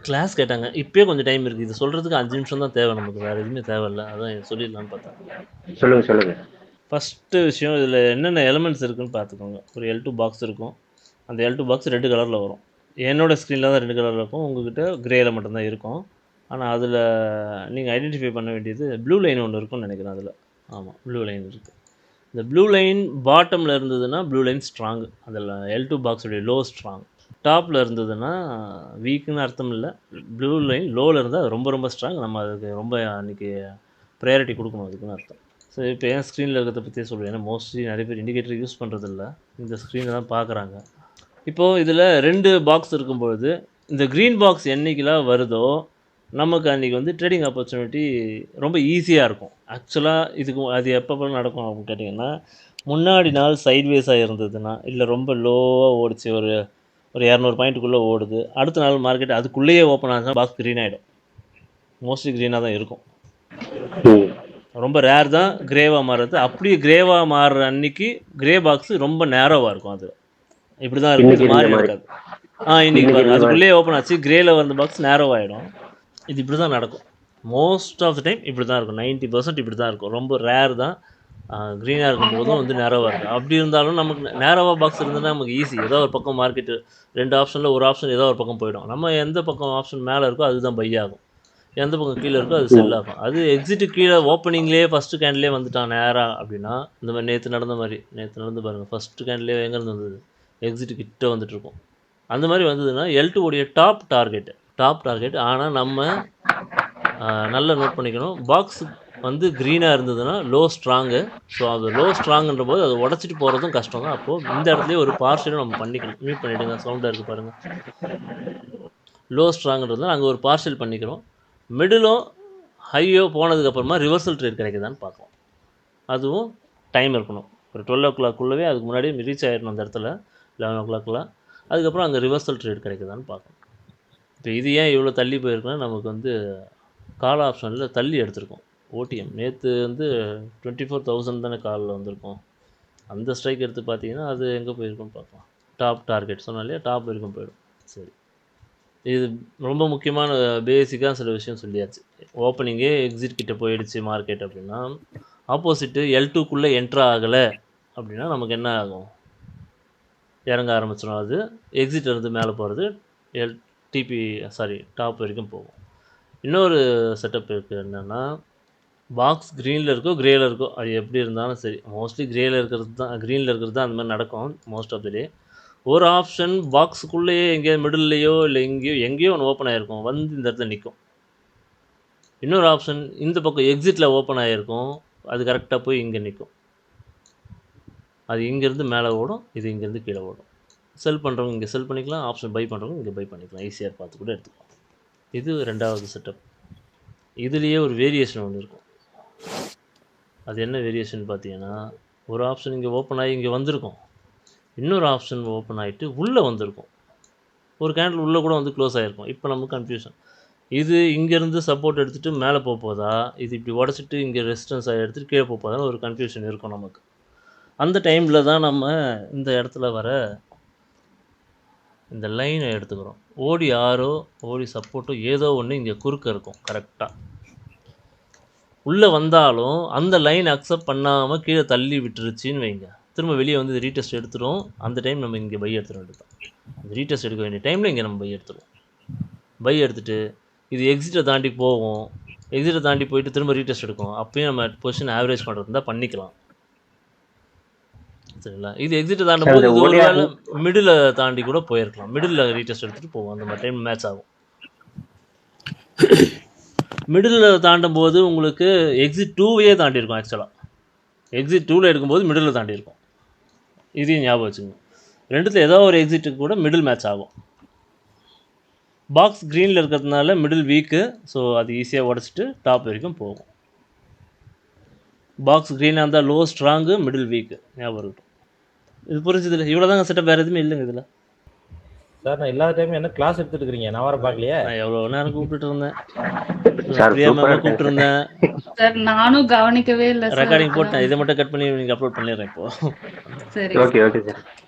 Class கேட்டாங்க. இப்பயே கொஞ்சம் டைம் இருக்கு. இது சொல்றதுக்கு 5 நிமிஷம் தான் தேவை நமக்கு. வேற எதுவுமே தேவையில்ல. அதான் சொல்லிடலான்னு பார்த்தேன். சொல்லுங்க சொல்லுங்க. ஃபஸ்ட்டு விஷயம் இதில் என்னென்ன எலமெண்ட்ஸ் இருக்குன்னு பார்த்துக்கோங்க. ஒரு L2 பாக்ஸ் இருக்கும். அந்த L2 பாக்ஸ் ரெட் கலரில் வரும். என்னோட ஸ்க்ரீனில் தான் ரெட் கலரில் இருக்கும். உங்ககிட்ட கிரேயில் மட்டும்தான் இருக்கும். ஆனால் அதில் நீங்கள் ஐடென்டிஃபை பண்ண வேண்டியது ப்ளூ லைன் ஒன்று இருக்கும்னு நினைக்கிறேன் அதில். ஆமாம், ப்ளூ லைன் இருக்குது. இந்த ப்ளூ லைன் பாட்டமில் இருந்ததுன்னா ப்ளூ லைன் ஸ்ட்ராங். அதில் L2 பாக்ஸுடைய லோ ஸ்ட்ராங். டாப்பில் இருந்ததுன்னா வீக்குன்னு அர்த்தம் இல்லை. ப்ளூ லைன் லோவில் இருந்தால் அது ரொம்ப ரொம்ப ஸ்ட்ராங். நம்ம அதுக்கு ரொம்ப அன்றைக்கி ப்ரையாரிட்டி கொடுக்கணும் அதுக்குன்னு அர்த்தம். ஸோ இப்போ என் ஸ்க்ரீனில் இருக்கிறத பற்றியே சொல்லுவேன். ஏன்னா மோஸ்ட்லி நிறைய பேர் இண்டிகேட்டர் யூஸ் பண்ணுறதில்ல. இந்த ஸ்க்ரீனை தான் பார்க்குறாங்க. இப்போது இதில் 2 பாக்ஸ் இருக்கும்பொழுது இந்த க்ரீன் பாக்ஸ் என்றைக்கெல்லாம் வருதோ நமக்கு அன்றைக்கி வந்து ட்ரேடிங் ஆப்பர்ச்சுனிட்டி ரொம்ப ஈஸியாக இருக்கும். ஆக்சுவலாக இதுக்கு அது எப்போ நடக்கும் அப்படின்னு கேட்டிங்கன்னா, முன்னாடி நாள் சைட்வேஸாக இருந்ததுன்னா, இல்லை ரொம்ப லோவாக ஓடிச்சு, ஒரு 200 பாயிண்ட்டுக்குள்ளே ஓடுது, அடுத்த நாள் மார்க்கெட் அதுக்குள்ளேயே ஓப்பன் ஆச்சுன்னா பாக்ஸ் க்ரீன் ஆகிடும். மோஸ்ட்லி க்ரீனாக தான் இருக்கும். ரொம்ப ரேர் தான் கிரேவாக மாறுறது. அப்படியே கிரேவாக மாறுற அன்னைக்கு கிரே பாக்ஸ் ரொம்ப நேரோவாக இருக்கும். அது இப்படி தான் இருக்கும். இது மாறி இருக்காது. இன்றைக்கி பாருங்கள், அதுக்குள்ளேயே ஓப்பன் ஆச்சு, கிரேயில் வந்த பாக்ஸ் நேரோவாகிடும். இது இப்படி தான் நடக்கும். மோஸ்ட் ஆஃப் த டைம் இப்படி தான் இருக்கும். 90% இப்படி தான் இருக்கும். ரொம்ப ரேர் தான் க்ரீனாக இருக்கும்போதும் வந்து நேரோவாக இருக்கும். அப்படி இருந்தாலும் நமக்கு நேரோவாக பாக்ஸ் இருந்ததுன்னா நமக்கு ஈஸி. ஏதோ ஒரு பக்கம் மார்க்கெட்டு 2 ஆப்ஷனில் ஒரு ஆப்ஷன் ஏதோ ஒரு பக்கம் போயிடும். நம்ம எந்த பக்கம் ஆப்ஷன் மேலே இருக்கோ அதுதான் பை ஆகும், எந்த பக்கம் கீழே இருக்கோ அது செல் ஆகும். அது எக்ஸிட்டு கீழே ஓப்பனிங்லேயே ஃபஸ்ட்டு கேண்ட்லேயே வந்துட்டான் நேராக அப்படின்னா, இந்த மாதிரி நேற்று நடந்து பாருங்கள். ஃபஸ்ட்டு கேண்ட்லேயே எங்கேருந்து வந்தது, எக்ஸிட்டு கிட்ட வந்துட்டுருக்கும். அந்த மாதிரி வந்ததுன்னா L2 உடைய டாப் டார்கெட். ஆனால் நம்ம நல்லா நோட் பண்ணிக்கணும், பாக்ஸ் வந்து க்ரீனாக இருந்ததுன்னா லோ ஸ்ட்ராங்கு. ஸோ அது லோ ஸ்ட்ராங்குன்ற போது அதை உடச்சிட்டு போகிறதும் கஷ்டம் தான். அப்போது இந்த இடத்துலேயே ஒரு பார்ஷலும் நம்ம பண்ணிக்கணும். மியூட் பண்ணிவிடுங்க, சவுண்டாக இருக்குது பாருங்கள். லோ ஸ்ட்ராங்குன்றதுனால அங்கே ஒரு பார்ஷல் பண்ணிக்கிறோம். மிடிலும் ஹையோ போனதுக்கப்புறமா ரிவர்சல் ட்ரேட் கிடைக்குதான்னு பார்க்கலாம். அதுவும் டைம் இருக்கணும். ஒரு 12 o'clockக்குள்ளவே அதுக்கு முன்னாடி ரீச் ஆகிடணும் அந்த இடத்துல, 11 o'clockலாம். அதுக்கப்புறம் அங்கே ரிவர்சல் ட்ரேட் கிடைக்குதான்னு பார்க்கணும். இப்போ இது ஏன் இவ்வளோ தள்ளி போயிருக்குன்னா, நமக்கு வந்து கால் ஆப்ஷனில் தள்ளி எடுத்திருக்கோம். ஓடிஎம் நேற்று வந்து 24,000 தானே காலில் வந்திருக்கும். அந்த ஸ்ட்ரைக் எடுத்து பார்த்தீங்கன்னா அது எங்கே போயிருக்குன்னு பார்க்கலாம். டாப் டார்கெட் சொன்னோம் இல்லையா, டாப் வரைக்கும் போயிடும். சரி, இது ரொம்ப முக்கியமான பேசிக்காக சில விஷயம் சொல்லியாச்சு. ஓப்பனிங்கே எக்ஸிட் கிட்ட போயிடுச்சு மார்க்கெட் அப்படின்னா, ஆப்போசிட்டு L2க்குள்ளே என்ட்ரு ஆகலை அப்படின்னா நமக்கு என்ன ஆகும், இறங்க ஆரம்பிச்சிடும். அது எக்ஸிட் இருந்து மேலே போகிறது டாப் வரைக்கும் போகும். இன்னொரு செட்டப் இருக்குது. என்னென்னா, பாக்ஸ் க்ரீனில் இருக்கோ கிரேயில் இருக்கோ, அது எப்படி இருந்தாலும் சரி, மோஸ்ட்லி க்ரீனில் இருக்கிறது தான் அந்த மாதிரி நடக்கும் மோஸ்ட் ஆஃப் த டே. ஒரு ஆப்ஷன் பாக்ஸுக்குள்ளேயே எங்கேயோ மிடில்லையோ இல்லை எங்கேயோ ஒன்று ஓப்பன் ஆகிருக்கும், வந்து இந்த இடத்துல நிற்கும். இன்னொரு ஆப்ஷன் இந்த பக்கம் எக்ஸிட்டில் ஓப்பன் ஆகிருக்கும், அது கரெக்டாக போய் இங்கே நிற்கும். அது இங்கேருந்து மேலே ஓடும், இது இங்கேருந்து கீழே ஓடும். செல் பண்ணுறவங்க இங்கே செல் பண்ணிக்கலாம், ஆப்ஷன் பை பண்ணுறவங்க இங்கே பை பண்ணிக்கலாம். ஈஸியாக பார்த்து கூட எடுத்துக்கலாம். இது 2வது செட்டப். இதுலேயே ஒரு வேரியேஷன் ஒன்று இருக்கும். அது என்ன வேரியேஷன் பார்த்தீங்கன்னா, ஒரு ஆப்ஷன் இங்கே ஓப்பன் ஆகி இங்கே வந்திருக்கும், இன்னொரு ஆப்ஷன் ஓப்பன் ஆகிட்டு உள்ளே வந்திருக்கும், ஒரு கேண்டில் உள்ளே கூட வந்து க்ளோஸ் ஆகிருக்கும். இப்போ நமக்கு கன்ஃபியூஷன், இது இங்கேருந்து சப்போர்ட் எடுத்துகிட்டு மேலே போதா, இது இப்படி உடச்சிட்டு இங்கே ரெசிஸ்டன்ஸ் எடுத்துகிட்டு கீழே போதான்னு ஒரு கன்ஃபியூஷன் இருக்கும் நமக்கு. அந்த டைமில் தான் நம்ம இந்த இடத்துல வர இந்த லைனை எடுத்துக்கிறோம். ஓடி ஆரோ ஓடி சப்போர்ட்டோ ஏதோ ஒன்று இங்கே குறுக்க இருக்கும். கரெக்டாக உள்ளே வந்தாலும் அந்த லைன் அக்செப்ட் பண்ணாமல் கீழே தள்ளி விட்டுருச்சின்னு வைங்க, திரும்ப வெளியே வந்து ரீடெஸ்ட் எடுத்துரும். அந்த டைம் நம்ம இங்கே பை எடுத்துட வேண்டியதான். அந்த ரீடெஸ்ட் எடுக்க வேண்டிய டைமில் இங்கே நம்ம பை எடுத்துருவோம். பை எடுத்துகிட்டு இது எக்ஸிட்டை தாண்டி போகும், எக்ஸிட்டை தாண்டி போயிட்டு திரும்ப ரீடெஸ்ட் எடுக்கும். அப்பயும் நம்ம பொசிஷன் ஆவரேஜ் பண்ணுறது தான் பண்ணிக்கலாம். சரிங்களா, இது எக்ஸிட்டை தாண்டும் போது இது ஒரு வேளை மிடில் தாண்டி கூட போயிருக்கலாம். மிடில் ரீடெஸ்ட் எடுத்துகிட்டு போவோம், அந்த மாதிரி டைம் மேட்ச் ஆகும். மிடில் தாண்டும் போது உங்களுக்கு எக்ஸிட் 2வே தாண்டி இருக்கும். ஆக்சுவலாக எக்ஸிட் 2வில் எடுக்கும்போது மிடில் தாண்டி இருக்கும். இதையும் ஞாபகம் வச்சுங்க. ரெண்டுத்தில் ஏதோ ஒரு எக்ஸிட்டுக்கு கூட மிடில் மேட்ச் ஆகும். பாக்ஸ் க்ரீனில் இருக்கிறதுனால மிடில் வீக்கு, ஸோ அது ஈஸியாக உடச்சிட்டு டாப் வரைக்கும் போகும். பாக்ஸ் க்ரீனாக இருந்தால் லோ ஸ்ட்ராங்கு, மிடில் வீக்கு, ஞாபகம் இருக்கட்டும். இது புரிஞ்சுது? இவ்வளோ தாங்க செட்டப், வேறு எதுவுமே இல்லைங்க இதில். சார் நான் எல்லா டைமும் என்ன கிளாஸ் எடுத்துட்டு இருக்கீங்க, நான் வர பார்க்கலையே. நான் எவ்வளோ நேரம் கூப்பிட்டு இருந்தேன், கூப்பிட்டு இருந்தேன் சார், நானும் கவனிக்கவே இல்லை. ரெக்கார்டிங் போட்டேன், இதை மட்டும் கட் பண்ணி நீங்கள் அப்லோட் பண்ணிடுறேன் இப்போ. சரி, ஓகே ஓகே சார்.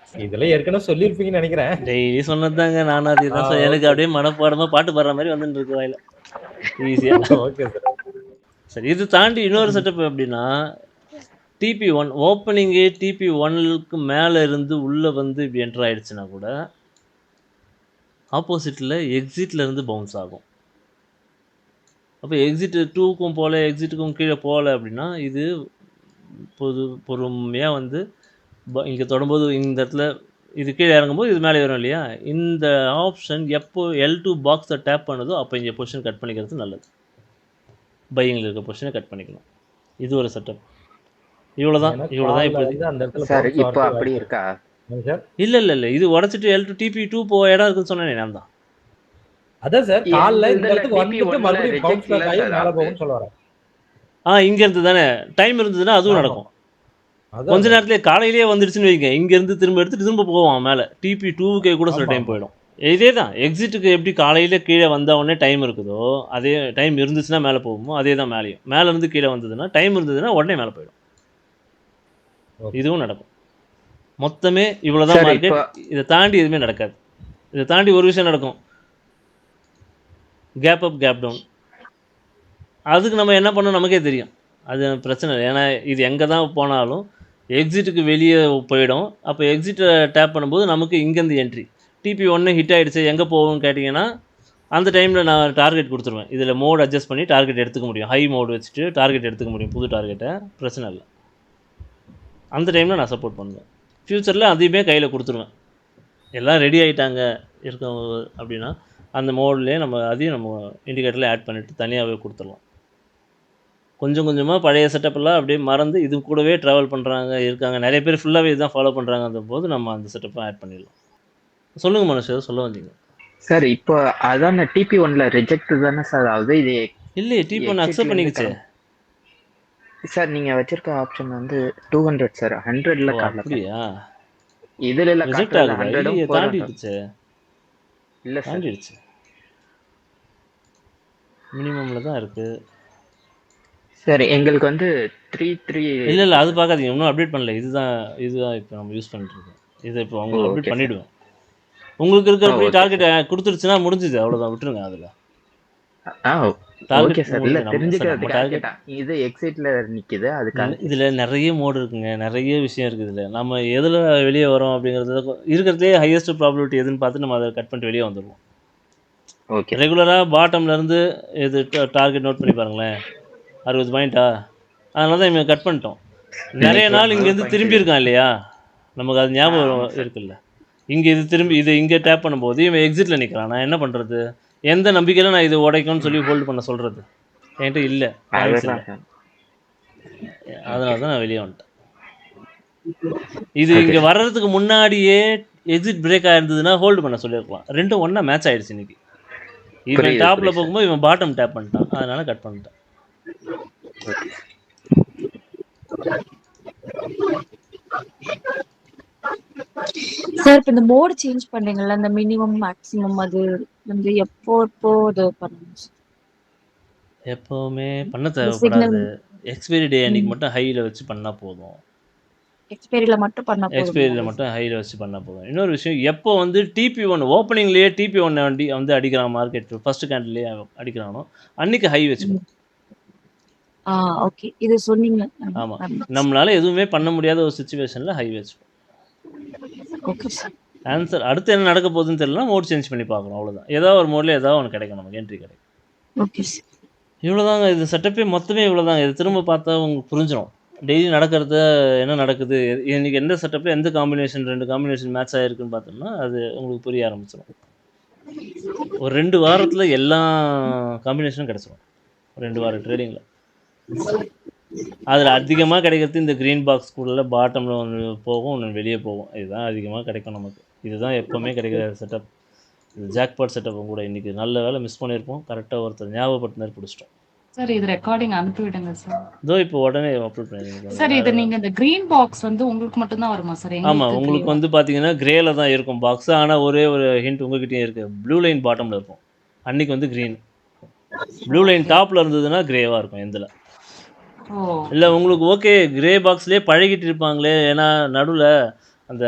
இதெல்லாம் ஏற்கனவே சொல்லியிருப்பீங்கன்னு நினைக்கிறேன். டெய்லி சொன்னதாங்க நானும் அதே தான். எனக்கு அப்படியே மனப்பாடமா பாட்டு பாடுற மாதிரி வந்துட்டு இருக்கு வாயில ஈஸியா. Okay sir. சரி, இது தாண்டி இன்னொரு செட்டப் எப்படின்னா, TP1 ஓப்பனிங்கே TP1க்கு மேல இருந்து உள்ள வந்து இப்படி என்டர் ஆயிடுச்சுன்னா கூட ஆப்போசிட்ல எக்ஸிட்ல இருந்து பவுன்ஸ் ஆகும். அப்போ எக்ஸிட் 2க்கும் போல எக்ஸிட்டுக்கும் கீழே போகல அப்படின்னா இது பொறுமையாக வந்து இங்கே தொடும்போது இந்த இடத்துல இது கீழே இறங்கும்போது இது மேலே வரும் இல்லையா, இந்த ஆப்ஷன் எப்போ L2 பாக்ஸை டேப் பண்ணுதோ அப்போ இங்கே பொசிஷன் கட் பண்ணிக்கிறது நல்லது. பையிங்கில் இருக்க பொசிஷனை கட் பண்ணிக்கணும். இது ஒரு செட்டப். இவ்வளோதான் இப்போ சார் இப்போ அப்படி இருக்கா? இல்லை இது உடச்சிட்டு L2 TP2 போ இடம் இருக்குன்னு சொன்னேனே நான் தான். அதான் சார் கால்ல இந்த இடத்துக்கு வந்துட்டு மறுபடியும் பவுன்ஸ்ல ஆகி மேல போகும்னு சொல்ல வரேன். இங்க இருந்து தானே டைம் இருந்ததுன்னா அதுவும் நடக்கும். கொஞ்ச நேரத்துல காலையிலேயே வந்துடுச்சுன்னு வைங்க, இங்க இருந்து திரும்ப எடுத்து திரும்ப போவான் மேல TP2க்கு கூட சில டைம் போயிடும். இதே தான் எக்ஸிட்டுக்கு எப்படி காலையில கீழே வந்த உடனே டைம் இருக்குதோ அதே டைம் இருந்துச்சுன்னா மேலே போகுமோ அதே தான் மேலேயும். மேல இருந்து கீழே வந்ததுன்னா டைம் இருந்ததுன்னா உடனே மேலே போயிடும். இதுவும் நடக்கும். மொத்தமே இவ்வளவுதான் மார்க்கெட். இதை தாண்டி எதுவுமே நடக்காது. இதை தாண்டி ஒரு விஷயம் நடக்கும், கேப் அப் கேப் டவுன். அதுக்கு நம்ம என்ன பண்ணோம் நமக்கே தெரியும், அது பிரச்சனை இல்லை. ஏன்னா இது எங்கே தான் போனாலும் எக்ஸிட்டுக்கு வெளியே போயிடும். அப்போ எக்ஸிட்டை டேப் பண்ணும்போது நமக்கு இங்கேருந்து என்ட்ரி TP1 ஹிட் ஆகிடுச்சு எங்கே போகும்னு கேட்டிங்கன்னா அந்த டைமில் நான் டார்கெட் கொடுத்துருவேன். இதில் மோட் அட்ஜஸ்ட் பண்ணி டார்கெட் எடுத்துக்க முடியும். ஹை மோட் வச்சுட்டு டார்கெட் எடுத்துக்க முடியும், புது டார்கெட்டை. பிரச்சனை இல்லை. அந்த டைமில் நான் சப்போர்ட் பண்ணுவேன். ஃப்யூச்சரில் அதையுமே கையில் கொடுத்துருவேன். எல்லாம் ரெடி ஆகிட்டாங்க இருக்கவங்க அப்படின்னா அந்த மோட்லேயே அதையும் நம்ம இண்டிகேட்டரில் ஆட் பண்ணிவிட்டு தனியாகவே கொடுத்துடலாம். கொஞ்சம் கொஞ்சமாக பழைய செட்டப்பெல்லாம் அப்படியே மறந்து இது கூடவே ட்ராவல் பண்ணுறாங்க இருக்காங்க. நிறைய பேர் ஃபுல்லாகவே இதுதான் ஃபாலோ பண்ணுறாங்க. அந்த போது நம்ம அந்த செட்டப்பை ஆட் பண்ணிடலாம். சொல்லுங்கள் மனுஷன், சொல்ல வந்தீங்க சார். இப்போ அதான் TP1ல ரிஜெக்ட் தானே சார் ஆகுது? இது இல்லையே, TP1 அக்செப்ட் பண்ணிக்கிச்சு சார். நீங்கள் வச்சிருக்க ஆப்ஷன் வந்து 200 சார். 100ல காட்டல. அப்படியா? இதுல இல்ல ரிஜெக்ட் ஆகுது. தாண்டிடுச்சு. இல்ல தாண்டிடுச்சு. மினிமம்ல தான் இருக்கு சார். எங்களுக்கு வந்து 33 இல்லை அது பார்க்காதீங்க, இன்னும் அப்டேட் பண்ணல. இதுதான் இப்போ நம்ம யூஸ் பண்ணிட்டு இருக்கோம். இதை இப்போ உங்களுக்கு அப்டேட் பண்ணிவிடுவேன். உங்களுக்கு இருக்கிற டார்கெட் கொடுத்துருச்சுன்னா முடிஞ்சுது, அவ்வளோதான், விட்டுருங்க. அதில் ஓகே சார். இல்ல தெரிஞ்சுக்கிறதுக்கு இது எக்ஸிட்ல நிக்குது. அதுக்காக இதுல நிறைய மோட் இருக்குங்க, நிறைய விஷயம் இருக்குது. இதுல நம்ம எதுல வெளியே வரோம் அப்படிங்கிறது இருக்கிறதுலே ஹையஸ்ட் ப்ராபபிலிட்டி எதுன்னு பார்த்து நம்ம அதை கட் பண்ணிட்டு வெளியே வந்துடுவோம். ஓகே. ரெகுலராக பாட்டம்ல இருந்து இது டார்கெட் நோட் பண்ணி பாருங்களேன், 60 பாயிண்டா. அதனால தான் இவங்க கட் பண்ணிட்டோம். நிறைய நாள் இங்கேருந்து திரும்பி இருக்கான் இல்லையா, நமக்கு அது ஞாபகம் இருக்குல்ல. இங்கே இது திரும்பி இது இங்கே டேப் பண்ணும்போது இவன் எக்ஸிட்டில் நிற்கிறான். நான் என்ன பண்ணுறது? எந்த நம்பிக்கையில் நான் இது உடைக்கும்னு சொல்லி ஹோல்டு பண்ண சொல்கிறது? என்கிட்ட இல்லை. அதனால தான் நான் வெளியே வந்துட்டேன். இது இங்கே வர்றதுக்கு முன்னாடியே எக்ஸிட் பிரேக் ஆயிருந்ததுன்னா ஹோல்டு பண்ண சொல்லியிருக்கலாம். ரெண்டும் ஒன்றா மேட்ச் ஆகிடுச்சு இன்னைக்கு. இவன் டாப்பில் போகும்போது இவன் பாட்டம் டேப் பண்ணிட்டான், அதனால கட் பண்ணிட்டேன். சார் இப்போ இந்த மோட் சேஞ்ச் பண்ணீங்கல்ல, அந்த மினிமம் மேக்ஸிமம் அது வந்து எப்போ இது பண்ணணும்? எப்பவுமே பண்ண தேவைப்படாது. எக்ஸ்பைரி டே அன்னைக்கு மட்டும் ஹையில் வச்சு பண்ணால் போதும். எக்ஸ்பைரியில் மட்டும் பண்ணால் போதும். எக்ஸ்பைரியில் மட்டும் ஹையில் வச்சு பண்ணால் போதும். இன்னொரு விஷயம், எப்போ வந்து TP1 ஓப்பனிங்லேயே TP1 வந்து அடிக்கிறான், மார்க்கெட் ஃபர்ஸ்ட் கேண்டில்லேயே அடிக்கிறானோ அன்னைக்கு ஹை வச்சுக்கணும். ஓகே, இது சொன்னீங்க. ஆமாம், நம்மளால எதுவுமே பண்ண முடியாத ஒரு சுச்சுவேஷனில் ஹை வச்சுக்கணும். Okay sir. ஆன்சர் அடுத்து என்ன நடக்க போகுதுன்னு தெரியல, மோட் சேஞ்ச் பண்ணி பார்க்கணும், அவ்வளோதான். ஏதாவது ஒரு மோடில் ஏதாவது ஒன்று கிடைக்கும், நமக்கு என்ட்ரி கிடைக்கும். Okay sir. இவ்வளோதாங்க. இது செட்டப்பே மொத்தமே இவ்வளோதாங்க. இது திரும்ப பார்த்தா உங்களுக்கு புரிஞ்சிடும் டெய்லி நடக்கிறது என்ன நடக்குது, இன்றைக்கி எந்த செட்டப்பில் எந்த காம்பினேஷன் 2 காம்பினேஷன் மேட்ச் ஆகிருக்குன்னு பார்த்தோம்னா அது உங்களுக்கு புரிய ஆரம்பிச்சிடும். ஒரு 2 வாரத்தில் எல்லா காம்பினேஷனும் கிடச்சிடும். 2 வார ட்ரேடிங்கில் அதில் அதிகமாக கிடைக்கிறது இந்த க்ரீன் பாக்ஸ் கூட பாட்டமில் ஒன்று போகும், ஒன்று வெளியே போகும். இதுதான் அதிகமாக கிடைக்கும் நமக்கு. இதுதான் எப்போவுமே கிடைக்கிற செட்டப். இது ஜாக்பாட் செட்டப் கூட இன்றைக்கி நல்ல வேலை மிஸ் பண்ணியிருப்போம். கரெக்டாக ஒருத்தர் ஞாபகப்படுத்தினார், பிடிச்சிட்டோம். சார் இது ரெக்கார்டிங் அனுப்பி விடுங்க சார். இதோ இப்போ உடனே அப்லோட் பண்ணிடுங்க சார். இது நீங்கள் இந்த க்ரீன் பாக்ஸ் வந்து உங்களுக்கு மட்டும்தான் வருமா சார்? ஆமாம், உங்களுக்கு வந்து பார்த்தீங்கன்னா கிரேல தான் இருக்கும் பாக்ஸ். ஆனால் ஒரே ஒரு ஹிண்ட் உங்ககிட்டயும் இருக்குது, ப்ளூ லைன் பாட்டமில் இருக்கும். அன்றைக்கி வந்து க்ரீன், ப்ளூ லைன் டாப்பில் இருந்ததுன்னா கிரேவாக இருக்கும். எந்தில் இல்லை உங்களுக்கு ஓகே கிரே பாக்ஸ்லேயே பழகிட்டு இருப்பாங்களே, ஏன்னா நடுவில் அந்த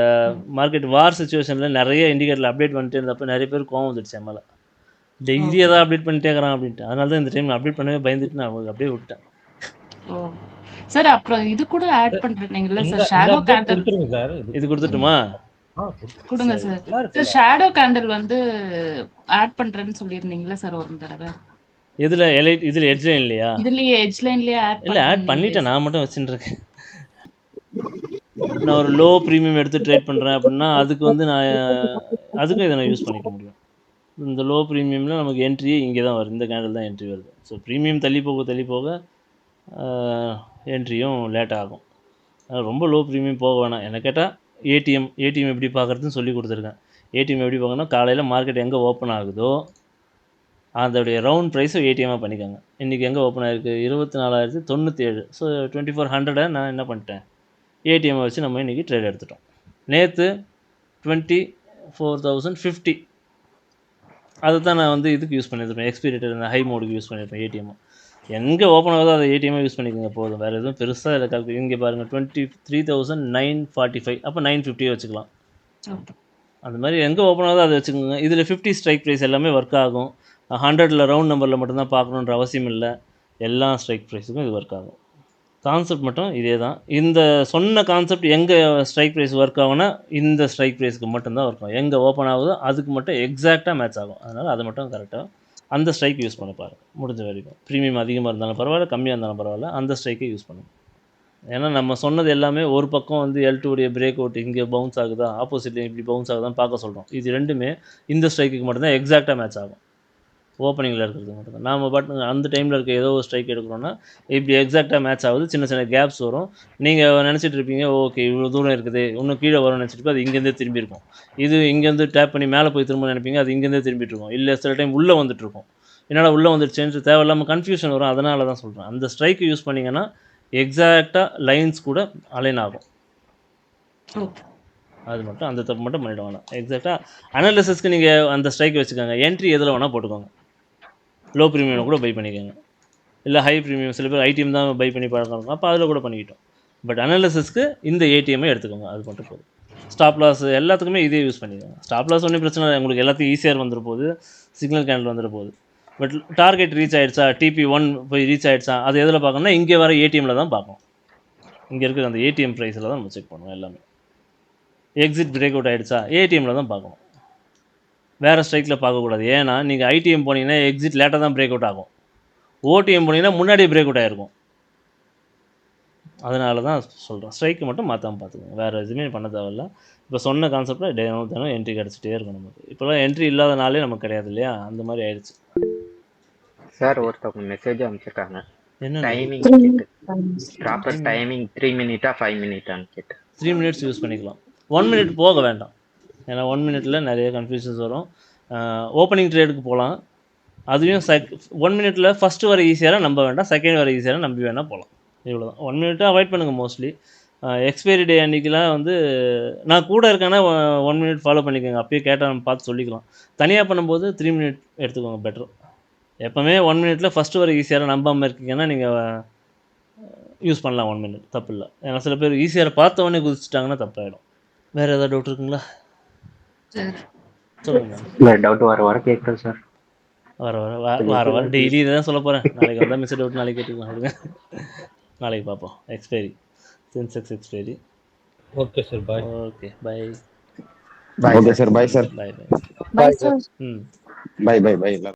மார்க்கெட் வார் சுச்சுவேஷனில் நிறைய இண்டிகேட்டரில் அப்டேட் பண்ணிட்டு இருந்தப்போ நிறைய பேர் கோவம் வந்துடுச்சு என் மேலே. Daily okay. எதாவது அப்டேட் பண்ணிட்டே இருக்கிறான் அப்படின்ட்டு. அதனால தான் இந்த டைம் அப்டேட் பண்ணவே பயந்துட்டு நான் அப்படியே விட்டேன். ஓ சார் அப்புறம் இது கூட ஆட் பண்றீங்கல்ல இந்த சார், இந்த ஷேடோ அப்டேட் கேண்டில் கொடுத்துருங்க சார். இது கொடுத்துட்டுமா? கொடுங்க சரி. சார். நல்லா சார் இருக்குல்ல? ஷேடோ கேண்டில் வந்து ஆட் பண்றேன்னு சொல்லியிருந்தீங்களா சார் ஒரு தடவை? எதில் எலைட் இதில் எட்ஜ்லைன் இல்லையா? இதுலயே எட்ஜ் லைன்லயே ஆட் இல்லை ஆட் பண்ணிட்டேன், நான் மட்டும் வச்சுட்டு இருக்கேன். நான் ஒரு லோ ப்ரீமியம் எடுத்து ட்ரேட் பண்ணுறேன் அப்படின்னா அதுக்கு வந்து நான் அதுக்கும் இதை நான் யூஸ் பண்ணிக்க முடியும். இந்த லோ ப்ரீமியமில் நமக்கு என்ட்ரி இங்கே தான் வருது, இந்த கேண்டில் தான் என்ட்ரி வருது. ஸோ ப்ரீமியம் தள்ளி போக என்ட்ரியும் லேட் ஆகும். ரொம்ப லோ ப்ரீமியம் போக வேணாம். என்ன கேட்டால் ஏடிஎம் எப்படி பார்க்குறதுன்னு சொல்லி கொடுத்துருக்கேன். ஏடிஎம் எப்படி பார்க்கணும்னா காலையில் மார்க்கெட் எங்கே ஓப்பன் ஆகுதோ அதோடைய ரவுண்ட் ப்ரைஸை ஏடிஎம்மாக பண்ணிக்கோங்க. இன்றைக்கி எங்கே ஓப்பன் ஆகிருக்கு? 24,097. ஸோ 2400 நான் என்ன பண்ணிட்டேன், ஏடிஎம்மை வச்சு நம்ம இன்றைக்கி ட்ரேட் எடுத்துட்டோம். நேற்று 24,050 அதை தான் நான் வந்து இதுக்கு யூஸ் பண்ணியிருப்பேன், எக்ஸ்பீரியேட்டர் ஹை மோடுக்கு யூஸ் பண்ணியிருப்பேன். ஏடிஎம்மை எங்கே ஓப்பன் ஆகுதோ அதை ஏடிஎம்மை யூஸ் பண்ணிக்கோங்க போதும், வேறு எதுவும் பெருசாக இல்லை கால்குலேட். இங்கே பாருங்கள் 23,945, அப்போ 950 வச்சுக்கலாம். அந்த மாதிரி எங்கே ஓப்பன் ஆகுதோ அதை வச்சுக்கோங்க. இதில் 50 ஸ்ட்ரைக் ப்ரைஸ் எல்லாமே ஒர்க் ஆகும். 100 ரவுண்ட் நம்பரில் மட்டும்தான் பார்க்கணுன்ற அவசியம் இல்லை, எல்லா ஸ்ட்ரைக் ப்ரைஸுக்கும் இது ஒர்க் ஆகும். கான்செப்ட் மட்டும் இதே தான். இந்த சொன்ன கான்செப்ட் எங்கே ஸ்ட்ரைக் ப்ரைஸ் ஒர்க் ஆகும்னா இந்த ஸ்ட்ரைக் ப்ரைஸ்க்கு மட்டும்தான் ஒர்க் ஆகும். எங்கே ஓப்பன் ஆகுதோ அதுக்கு மட்டும் எக்ஸாக்டாக மேட்ச் ஆகும். அதனால் அதை மட்டும் கரெக்டாக அந்த ஸ்ட்ரைக் யூஸ் பண்ண பாருங்கள் முடிஞ்ச வரைக்கும். ப்ரீமியம் அதிகமாக இருந்தாலும் பரவாயில்ல, கம்மியாக இருந்தாலும் பரவாயில்ல, அந்த ஸ்ட்ரைக்கை யூஸ் பண்ணுங்க. ஏன்னா நம்ம சொன்னது எல்லாமே ஒரு பக்கம் வந்து L2 பிரேக் அவுட் இங்கே பவுன்ஸ் ஆகுதா, ஆப்போசிட்டில் இப்படி பவுன்ஸ் ஆகுதான்னு பார்க்க சொல்கிறோம். இது ரெண்டுமே இந்த ஸ்ட்ரைக்குக்கு மட்டும்தான் எக்ஸாக்டாக மேட்ச் ஆகும். ஓப்பனிங்கில் இருக்கிறது மட்டும்தான். நாம் பட் அந்த டைமில் இருக்க ஏதோ ஒரு ஸ்ட்ரைக் எடுக்கிறோன்னா இப்படி எக்ஸாக்டாக மேட்ச் ஆகுது, சின்ன சின்ன கேப்ஸ் வரும். நீங்கள் நினச்சிட்டு இருப்பீங்க ஓகே இவ்வளோ தூரம் இருக்குது இன்னும் கீழே வரும்னு நினச்சிட்டு அது இங்கேருந்தே திரும்பி இருக்கும். இது இங்கேருந்து டேப் பண்ணி மேலே போய் திரும்ப நினைப்பீங்க, அது இங்கேருந்தே திரும்பிட்டு இருக்கும். இல்லை சில டைம் உள்ளே வந்துட்டு இருக்கும், என்னால் உள்ளே வந்துடுச்சேன்னு தேவையில்லாமல் கன்ஃபியூஷன் வரும். அதனால தான் சொல்கிறேன், அந்த ஸ்ட்ரைக்கு யூஸ் பண்ணிங்கன்னா எக்ஸாக்டாக லைன்ஸ் கூட அலைன் ஆகும். அது மட்டும் அந்த தப்பு மட்டும் பண்ணிவிட வேணாம். எக்ஸாக்டாக அனாலிசிஸ்க்கு நீங்கள் அந்த ஸ்ட்ரைக் வச்சுக்கோங்க. என்ட்ரி எதில் வேணால் போட்டுக்கோங்க. லோ ப்ரீமியம் கூட பை பண்ணிக்கோங்க, இல்லை ஹை ப்ரீமியம் சில பேர் ஐடிஎம் தான் பை பண்ணி பழக்கம் இருக்கும், அப்போ அதில் கூட பண்ணிக்கிட்டோம். பட் அனாலிசிஸ்க்கு இந்த ஏடிஎம்மை எடுத்துக்கோங்க, அது மட்டும் போதும். ஸ்டாப் லாஸ் எல்லாத்துக்குமே இதே யூஸ் பண்ணிக்கோங்க. ஸ்டாப் லாஸ் ஒன்றும் பிரச்சனை இல்லை, உங்களுக்கு எல்லாத்தையும் ஈஸியாக வந்துட போகுது, சிக்னல் கேண்டில் வந்துட போகுது. பட் டார்கெட் ரீச் ஆகிடுச்சா, TP1 போய் ரீச் ஆகிடுச்சா, அது எதில் பார்க்கணும்னா இங்கே வர ஏடிஎம்மில் தான் பார்க்கணும். இங்கே இருக்கிற அந்த ஏடிஎம் ப்ரைஸில் தான் நம்ம செக் பண்ணுவோம் எல்லாமே. எக்ஸிட் பிரேக் அவுட் ஆகிடுச்சா ஏடிஎம்மில் தான் பார்க்கணும், வேறு ஸ்ட்ரைக்கில் பார்க்கக்கூடாது. ஏன்னா நீங்கள் ஐடிஎம் போனீங்கன்னா எக்ஸிட் லேட்டாக தான் பிரேக் அவுட் ஆகும், ஓடிஎம் போனீங்கன்னா முன்னாடியே பிரேக் அவுட் ஆகிருக்கும். அதனால தான் சொல்கிறேன், ஸ்ட்ரைக்கு மட்டும் மாற்றாமல் பார்த்துக்கோங்க, வேறு எதுவுமே பண்ண தேவையில்ல. இப்போ சொன்ன கான்செப்டில் தினம் என்ட்ரி கிடச்சிட்டே இருக்கும் நமக்கு. இப்போலாம் என்ட்ரி இல்லாத நாளே நமக்கு கிடையாது இல்லையா, அந்த மாதிரி ஆயிடுச்சு. சார் ஒருத்தவங்க மெசேஜ் அனுப்பிச்சிருக்காங்க, என்ன டைமிங் ப்ராப்பர் டைமிங் 3 மினிட்டா 5 மினிட்டான்னு கேட்டு. 3 மினிட்ஸ் யூஸ் பண்ணிக்கலாம், 1 மினிட் போக வேண்டாம். ஏன்னா 1 மினிட்டில் நிறைய கன்ஃபியூஷன்ஸ் வரும். ஓப்பனிங் ட்ரேடுக்கு போகலாம், அதுவும் 1 மினிட்டில் ஃபஸ்ட்டு வர ஈஸியாக நம்ப வேண்டாம், செகண்ட் வர ஈஸியாக நம்பி வேணால் போகலாம். இவ்வளோ தான். 1 மினிட்டை அவாய்ட் பண்ணுங்கள் மோஸ்ட்லி. எக்ஸ்பைரி டே அன்றைக்கெலாம் வந்து நான் கூட இருக்கேன்னா 1 மினிட் ஃபாலோ பண்ணிக்கோங்க, அப்பயே கேட்டால் நம்ம பார்த்து சொல்லிக்கலாம். தனியாக பண்ணும்போது 3 மினிட் எடுத்துக்கோங்க பெட்டர். எப்போவுமே 1 மினிட்டில் ஃபஸ்ட்டு வர ஈஸியாக நம்பாமல் இருக்கீங்கன்னா நீங்கள் யூஸ் பண்ணலாம் 1 மினிட், தப்பு இல்லை. ஏன்னா சில பேர் ஈஸியாக பார்த்த உடனே குதிச்சிட்டாங்கன்னா தப்பாயிடும். வேறு ஏதாவது டவுட் இருக்குங்களா? சொல்லுங்க. இல்லை டவுட் வர கேட்குறேன் சார். வர டெய்லி இதை தான் சொல்ல போகிறேன். நாளைக்கு வந்தால் மிஸ் டவுட் நாளைக்கு கேட்டுக்கலாம் விடுங்க, நாளைக்கு பார்ப்போம். Expiry Sensex expiry. Okay sir, bye. Okay bye. Okay sir, bye sir. Bye. Bye, sir. ம் பாய்.